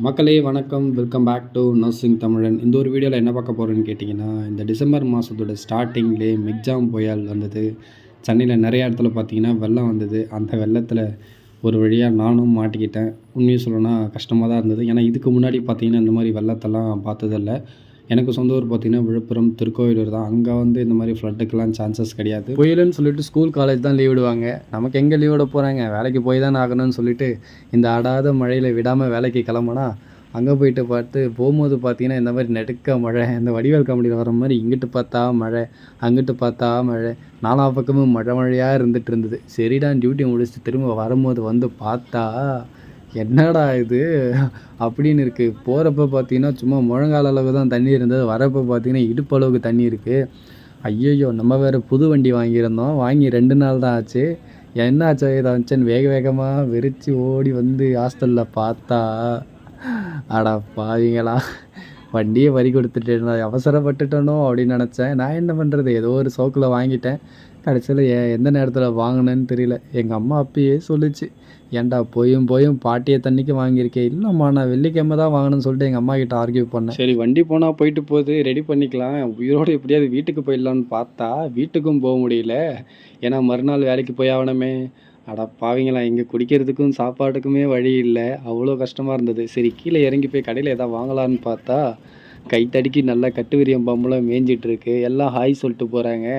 மக்களே வணக்கம். Welcome back to nursing தமிழன். இந்த ஒரு வீடியோவில் என்ன பார்க்க போகிறேன்னு கேட்டிங்கன்னா, இந்த டிசம்பர் மாதத்தோட ஸ்டார்டிங்லேயே மிக்ஜாம் புயல் வந்தது. சென்னையில் நிறைய இடத்துல பார்த்திங்கன்னா வெள்ளம் வந்தது. அந்த வெள்ளத்தில் ஒரு வழியாக நானும் மாட்டிக்கிட்டேன். உண்மையை சொல்லணும்னா கஷ்டமாக தான் இருந்தது. ஏன்னா இதுக்கு முன்னாடி பார்த்திங்கன்னா இந்த மாதிரி வெள்ளத்தெல்லாம் பார்த்ததில்ல. எனக்கு சொந்த ஊர் பார்த்திங்கன்னா விழுப்புரம், திருக்கோயிலூர் தான். அங்கே வந்து இந்த மாதிரி ஃப்ளட்டுக்கெலாம் சான்சஸ் கிடையாது. புயலுன்னு சொல்லிட்டு ஸ்கூல் காலேஜ் தான் லீவ் விடுவாங்க. நமக்கு எங்கே லீவ் விட போகிறாங்க, வேலைக்கு போய் தானே ஆகணும்னு சொல்லிட்டு இந்த அடாத மழையில் விடாமல் வேலைக்கு கிளம்புனா, அங்கே போயிட்டு போகும்போது பார்த்திங்கன்னா இந்த மாதிரி நெடுக்க மழை. இந்த வடிவேல் காமெடியில் வர மாதிரி இங்கிட்டு பார்த்தா மழை, அங்கிட்டு பார்த்தா மழை, நாலா பக்கமும் மழையாக இருந்துகிட்டு இருந்தது. சரிடான் டியூட்டி முடிச்சுட்டு திரும்ப வரும்போது வந்து பார்த்தா என்னடா இது அப்படின்னு இருக்குது. போகிறப்ப பார்த்தீங்கன்னா சும்மா முழங்கால அளவுக்கு தான் தண்ணி இருந்தது. வரப்போ பார்த்தீங்கன்னா இடுப்பு அளவுக்கு தண்ணி இருக்குது. ஐயையோ, நம்ம வேறு புது வண்டி வாங்கியிருந்தோம். வாங்கி 2 நாள் தான் ஆச்சு. என்ன ஆச்சோ ஏதாச்சுன்னு வேகமாக வெறிச்சு ஓடி வந்து ஹாஸ்டலில் பார்த்தா, அடா பாவிங்களா, வண்டியை வரி கொடுத்துட்டேன், அவசரப்பட்டுட்டனோ அப்படின்னு நினச்சேன். நான் என்ன பண்ணுறது, ஏதோ ஒரு சோக்கில் வாங்கிட்டேன். கடைசியில் எந்த நேரத்தில் வாங்கினேன்னு தெரியல. எங்கள் அம்மா அப்பயே சொல்லிச்சு, ஏன்டா போயும் பாட்டியை தண்ணிக்கு வாங்கியிருக்கேன். இல்லைம்மா, நான் வெள்ளிக்கிழமை தான் வாங்கணும்னு சொல்லிட்டு எங்கள் அம்மா கிட்ட ஆர்கியூ பண்ணேன். சரி, வண்டி போனால் போயிட்டு போகுது, ரெடி பண்ணிக்கலாம், உயிரோடு எப்படியாவது வீட்டுக்கு போயிடலான்னு பார்த்தா வீட்டுக்கும் போக முடியல. ஏன்னா மறுநாள் வேலைக்கு போய் ஆகணுமே. அட பாவிங்களா, இங்கே குடிக்கிறதுக்கும் சாப்பாட்டுக்குமே வழி இல்லை. அவ்வளோ கஷ்டமாக இருந்தது. சரி, கீழே இறங்கி போய் கடையில் எதாவது வாங்கலான்னு பார்த்தா கைத்தடிக்கு நல்லா கட்டுவிரியம் பாம்பெலாம் மேய்ஞ்சிட்டு இருக்கு. எல்லாம் ஹாய் சொல்லிட்டு போகிறாங்க.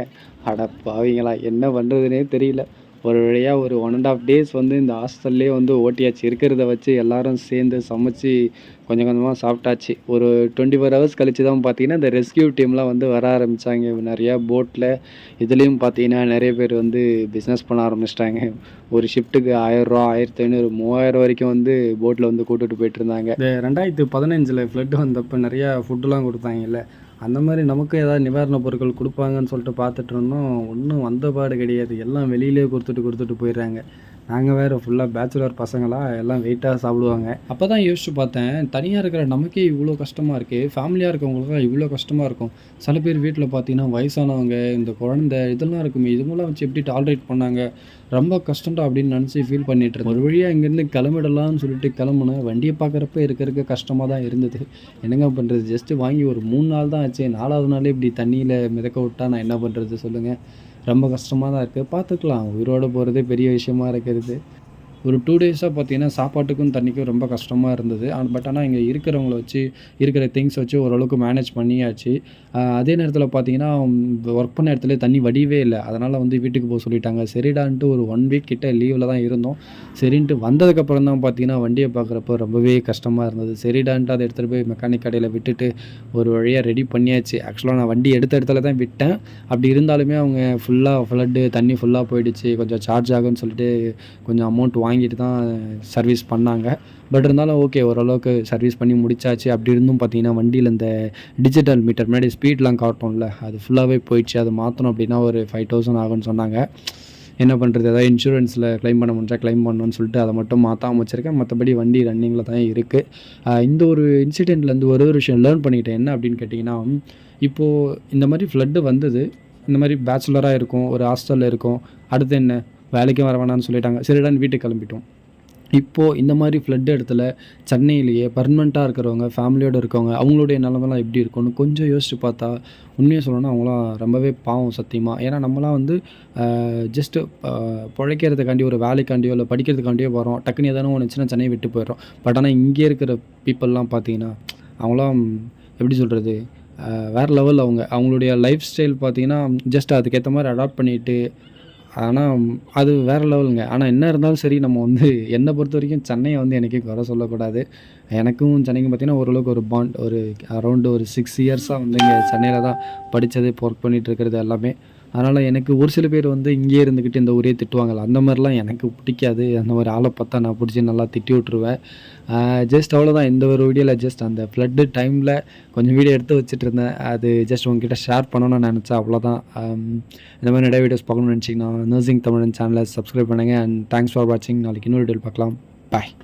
அட பாவிங்களா, என்ன பண்ணுறதுனே தெரியல. ஒரு வழியாக ஒரு 1.5 டேஸ் வந்து இந்த ஹாஸ்டல்லே வந்து ஓட்டியாச்சு. இருக்கிறத வச்சு எல்லோரும் சேர்ந்து சமைச்சு கொஞ்சம் கொஞ்சமாக சாப்பிட்டாச்சு. ஒரு 24 ஹவர்ஸ் கழித்து தான் பார்த்தீங்கன்னா இந்த ரெஸ்கியூ டீம்லாம் வந்து வர ஆரம்பித்தாங்க. நிறையா போட்டில் இதுலேயும் பார்த்தீங்கன்னா நிறைய பேர் வந்து பிஸ்னஸ் பண்ண ஆரம்பிச்சிட்டாங்க. ஒரு ஷிஃப்ட்டுக்கு 1000 1500 3000 வரைக்கும் வந்து போட்டில் வந்து கூட்டுட்டு போயிட்டு இருந்தாங்க. இந்த 2015 ஃப்ளட்டு வந்தப்போ நிறையா ஃபுட்டுலாம் கொடுத்தாங்கல்ல, அந்த மாதிரி நமக்கு ஏதாவது நிவாரணப் பொருட்கள் கொடுப்பாங்கன்னு சொல்லிட்டு பார்த்துட்டு இருந்தோம். ஒன்றும் வந்த பாடு கிடையாது. எல்லாம் வெளியிலே கொடுத்துட்டு போயிடுறாங்க. நாங்கள் வேறு ஃபுல்லாக பேச்சுலர் பசங்களாக எல்லாம் வெயிட்டாக சாப்பிடுவாங்க. அப்போ தான் யோசிச்சு பார்த்தேன், தனியாக இருக்கிற நமக்கே இவ்வளோ கஷ்டமாக இருக்குது, ஃபேமிலியாக இருக்கவங்களுக்குலாம் இவ்வளோ கஷ்டமாக இருக்கும். சில பேர் வீட்டில் பார்த்தீங்கன்னா வயசானவங்க, இந்த குழந்தை இதெல்லாம் இருக்குமே, இதுமெல்லாம் வச்சு எப்படி டாலரேட் பண்ணாங்க, ரொம்ப கஷ்டம்டா அப்படின்னு நினச்சி ஃபீல் பண்ணிட்டு இருந்தேன். ஒரு வழியாக இங்கேருந்து கிளம்பிடலாம்னு சொல்லிட்டு கிளம்புனேன். வண்டியை பார்க்குறப்ப இருக்க கஷ்டமாக தான் இருந்தது. என்னங்க பண்ணுறது, ஜஸ்ட்டு வாங்கி ஒரு 3 நாள் தான் ஆச்சு. 4வது நாளே இப்படி தண்ணியில் மிதக்க விட்டால் நான் என்ன பண்ணுறது சொல்லுங்கள். ரொம்ப கஷ்டமாக தான் இருக்குது. பார்த்துக்கலாம், உயிரோடு போகிறதே பெரிய விஷயமா இருக்கிறது. ஒரு 2 டேஸாக பார்த்தீங்கன்னா சாப்பாட்டுக்கும் தண்ணிக்கும் ரொம்ப கஷ்டமாக இருந்தது. பட் ஆனால் இங்கே இருக்கிறவங்கள வச்சு இருக்கிற திங்ஸ் வச்சு ஓரளவுக்கு மேனேஜ் பண்ணியாச்சு. அதே நேரத்தில் பார்த்தீங்கன்னா ஒர்க் பண்ண இடத்துல தண்ணி வடியவே இல்லை. அதனால் வந்து வீட்டுக்கு போக சொல்லிட்டாங்க. சரிடான்ட்டு ஒரு 1 வீக் கிட்ட லீவில் தான் இருந்தோம். சரின்ட்டு வந்ததுக்கப்புறம் தான் பார்த்தீங்கன்னா வண்டியை பார்க்குறப்போ ரொம்பவே கஷ்டமாக இருந்தது. சரிடான்ட்டு அதை எடுத்துகிட்டு போய் மெக்கானிக் கடையில் விட்டுட்டு ஒரு வழியாக ரெடி பண்ணியாச்சு. ஆக்சுவலாக நான் வண்டி எடுத்த இடத்துல தான் விட்டேன். அப்படி இருந்தாலுமே அவங்க ஃப்ளட்டு தண்ணி ஃபுல்லாக போயிடுச்சு, கொஞ்சம் சார்ஜ் ஆகும்னு சொல்லிட்டு கொஞ்சம் அமௌண்ட் வாங்கிட்டு தான் சர்வீஸ் பண்ணாங்க. பட் இருந்தாலும் ஓகே, ஓரளவுக்கு சர்வீஸ் பண்ணி முடிச்சாச்சு. அப்படி இருந்தும் பார்த்தீங்கன்னா வண்டியில் இந்த டிஜிட்டல் மீட்டர் முன்னாடி ஸ்பீட்லாம் காட்டும்ல, அது ஃபுல்லாகவே போயிடுச்சு. அது மாற்றணும் அப்படின்னா ஒரு 5000 ஆகும்னு சொன்னாங்க. என்ன பண்ணுறது, ஏதாவது இன்சூரன்ஸில் க்ளைம் பண்ண முடிஞ்சால் க்ளைம் பண்ணணும்னு சொல்லிட்டு அதை மட்டும் மாற்றாம வச்சுருக்கேன். மற்றபடி வண்டி ரன்னிங்கில் தான் இருக்குது. இந்த ஒரு இன்சிடெண்ட்லேருந்து ஒரு விஷயம் லேர்ன் பண்ணிக்கிட்டேன். என்ன அப்படின்னு கேட்டிங்கன்னா, இப்போது இந்த மாதிரி ஃப்ளட்டு வந்தது, இந்த மாதிரி பேச்சுலராக இருக்கும், ஒரு ஹாஸ்டலில் இருக்கும், அடுத்து என்ன வேலைக்கும் வர வேணான்னு சொல்லிட்டாங்க. சரிடான்னு வீட்டுக்கு கிளம்பிட்டோம். இப்போது இந்த மாதிரி ஃப்ளட் இடத்துல சென்னையிலேயே பர்மனெண்ட்டாக இருக்கிறவங்க, ஃபேமிலியோடு இருக்கவங்க, அவங்களுடைய நிலமெல்லாம் எப்படி இருக்கும்னு கொஞ்சம் யோசித்து பார்த்தா உண்மையாக சொல்லணும்னா அவங்களாம் ரொம்பவே பாவம் சத்தியமாக. ஏன்னா நம்மளாம் வந்து ஜஸ்ட்டு பிழைக்கிறதுக்காண்டி ஒரு வேலைக்காண்டியோ இல்லை படிக்கிறதுக்காண்டியோ வரோம். டக்குன்னு எதனா ஒன்றுச்சுன்னா சென்னையை விட்டு போயிடுறோம். பட் ஆனால் இங்கே இருக்கிற பீப்புளெலாம் பார்த்தீங்கன்னா அவங்களாம் எப்படி சொல்கிறது, வேறு லெவல். அவங்களுடைய லைஃப் ஸ்டைல் பார்த்தீங்கன்னா ஜஸ்ட் அதுக்கேற்ற மாதிரி அடாப்ட் பண்ணிவிட்டு, ஆனால் அது வேறு லெவலுங்க. ஆனால் என்ன இருந்தாலும் சரி, நம்ம வந்து என்னை பொறுத்த வரைக்கும் சென்னையை வந்து எனக்கே குறை சொல்லக்கூடாது. எனக்கும் சென்னைக்கும் பார்த்திங்கன்னா ஓரளவுக்கு ஒரு பாண்ட், ஒரு அரௌண்டு ஒரு 6 இயர்ஸாக வந்து இங்கே சென்னையில் தான் படித்தது, ஒர்க் பண்ணிகிட்டு இருக்கிறது எல்லாமே. அதனால் எனக்கு ஒரு சில பேர் வந்து இங்கேயே இருந்துக்கிட்டு இந்த ஊரே திட்டுவாங்கள்ல, அந்த மாதிரிலாம் எனக்கு பிடிக்காது. அந்த மாதிரி ஆளை பார்த்தா நான் பிடிச்சி நல்லா திட்டி விட்ருவேன். ஜஸ்ட் அவ்வளோதான். இந்த ஒரு வீடியோவில் ஜஸ்ட் அந்த ஃப்ளட்டு டைமில் கொஞ்சம் வீடியோ எடுத்து வச்சுட்டு இருந்தேன். அது ஜஸ்ட் உங்ககிட்ட ஷேர் பண்ணணும்னு நினச்சேன், அவ்வளோதான். இந்த மாதிரி நிறைய வீடியோஸ் பார்க்கணும்னு நினச்சிங்கன்னா நர்சிங் தமிழன் சேனலை சப்ஸ்கிரைப் பண்ணுங்கள். அண்ட் தேங்க்ஸ் ஃபார் வாட்சிங். நாளைக்கு இன்னொரு வீடியோவில் பார்க்கலாம். பாய்.